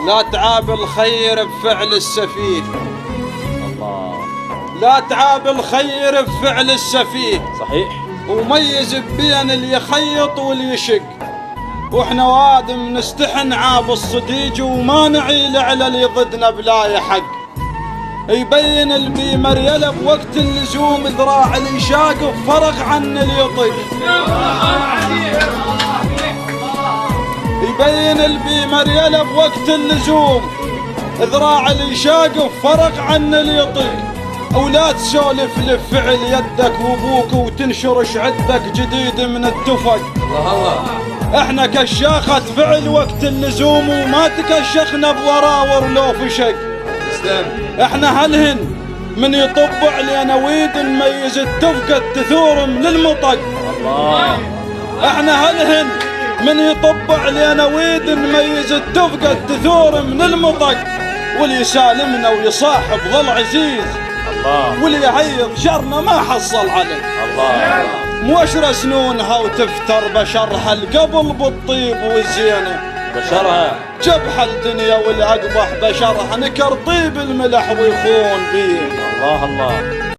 لا تعاب الخير بفعل السفيه. الله. لا تعاب الخير بفعل السفيه. صحيح. وميز بين اللي يخيط واللي يشق، واحنا وادم نستحن عاب الصديج وما نعيل على اللي ضدنا بلا يحق. يبين البي مريله بوقت اللزوم، ذراع اللي شاق فرق عن اللي يطق. يبين البي مريله بوقت اللزوم، ذراع اللي شاق فرق عن اللي يطق. ولا تسولف لفعل يدك وابوك وتنشرش عدك جديد من التفق. الله الله. احنا كشاخة فعل وقت اللزوم وما تكشخنا بوراور لو فشق. تسلم. احنا هلهن من يطب علينا ويد نميز التفقة تثور من المطق. الله. احنا هلهن من يطب علينا ويد نميز التفقة تثور من المطق. واللي يسالمنا ويصاحب ظل عزيز، الله. واللي يعيض شرنا ما حصل عليه. الله. موشرة سنونها وتفتر بشرها القبل بالطيب والزينة. بشرها جبح الدنيا والأقبح بشرها، نكر طيب الملح ويخون بيه. الله الله.